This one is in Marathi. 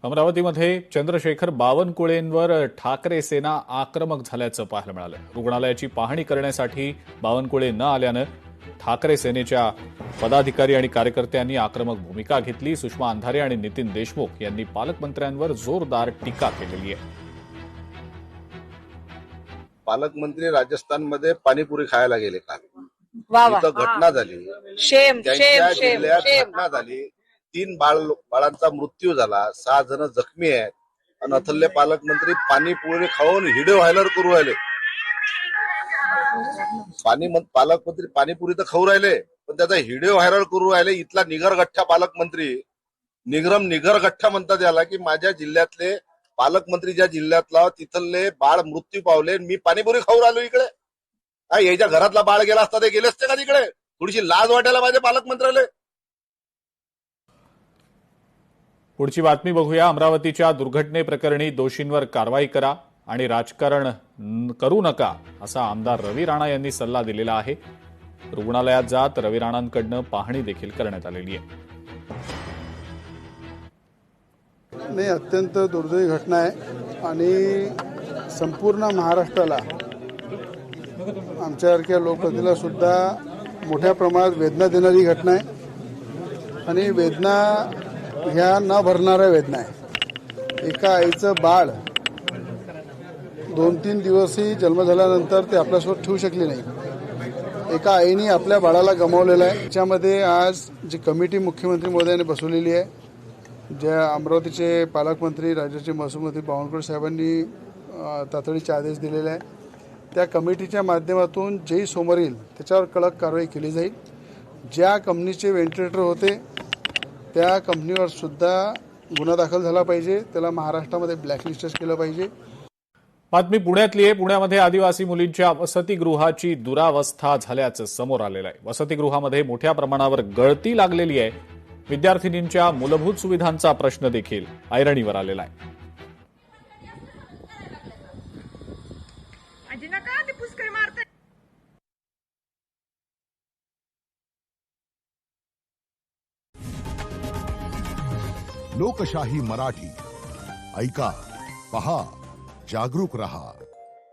अमरावतीमध्ये चंद्रशेखर बावनकुळेंवर ठाकरे सेना आक्रमक झाल्याचं पाहायला मिळालं। रुग्णालयाची पाहणी करण्यासाठी बावनकुळे न आल्यानं ठाकरे सेनेच्या पदाधिकारी आणि कार्यकर्त्यांनी आक्रमक भूमिका घेतली। सुषमा अंधारे आणि नितीन देशमुख यांनी पालकमंत्र्यांवर जोरदार टीका केलेली आहे। पालकमंत्री राजस्थानमध्ये पाणीपुरी खायला गेले काल। इथं घटना झाली, शेम त्यांच्या शेम जिल्ह्यात शेम घटना झाली। 3 बाळांचा मृत्यू झाला, 6 जण जखमी आहेत आणि अथल्य पालकमंत्री पाणीपुरी खाऊन व्हिडिओ व्हायरल करू राहिले। पालकमंत्री पाणीपुरी तर खाऊ राहिले पण त्याचा व्हिडिओ व्हायरल करू राहिले। इथला निगरगठ्ठा पालकमंत्री, निगरगठ्ठा म्हणतात याला, की माझ्या जिल्ह्यातले पालकमंत्री ज्या जिल्ह्यातला तिथले बाळ मृत्यू पावले, मी पाणीपुरी खाऊ राहिलो इकडे। याच्या घरातला बाळ गेला असता ते गेले असते का तिकडे? थोडीशी लाज वाटायला पाहिजे पालकमंत्र्याला। पुढची बातमी बघूया। अमरावतीच्या दुर्घटनेप्रकरणी दोषींवर कारवाई करा आणि राजकारण करू नका असा आमदार रवी राणा यांनी सल्ला दिलेला आहे। रुग्णालयात जात रवी राणांकडून पाहणी देखील करण्यात आलेली आहे। नाही, अत्यंत दुर्दैवी घटना आहे आणि संपूर्ण महाराष्ट्राला, आमच्यासारख्या लोकप्रतिनिधीला सुद्धा मोठ्या प्रमाणात वेदना देणारी घटना आहे आणि वेदना ह्या न भरणाऱ्या वेदना आहे। एका आईचं बाळ 2-3 दिवसही जन्म झाल्यानंतर ते आपल्यासोबत ठेवू शकले नाही। एका आईने आपल्या बाळाला गमावलेलं आहे। त्याच्यामध्ये आज जी कमिटी मुख्यमंत्री महोदयांनी बसवलेली आहे, ज्या अमरावतीचे पालकमंत्री, राज्याचे महसूल मंत्री बावनकुळे साहेबांनी तातडीचे आदेश दिलेले आहे, त्या कमिटीच्या माध्यमातून जेही समोर येईल त्याच्यावर कडक कारवाई केली जाईल। ज्या कंपनीचे व्हेंटिलेटर होते त्या कंपनीवर सुद्धा गुन्हा दाखल झाला पाहिजे, त्याला महाराष्ट्रामध्ये ब्लॅकलिस्ट केलं पाहिजे। बातमी पुण्यातली आहे। पुण्यामध्ये आदिवासी मुलींच्या वसतिगृहाची दुरावस्था झाल्याचं समोर आलेलं आहे। वसतिगृहामध्ये मोठ्या प्रमाणावर गळती लागलेली आहे। विद्यार्थिनींच्या मूलभूत सुविधांचा प्रश्न देखील ऐरणीवर आलेला आहे। लोकशाही मराठी ऐका, पहा, जागरूक रहा।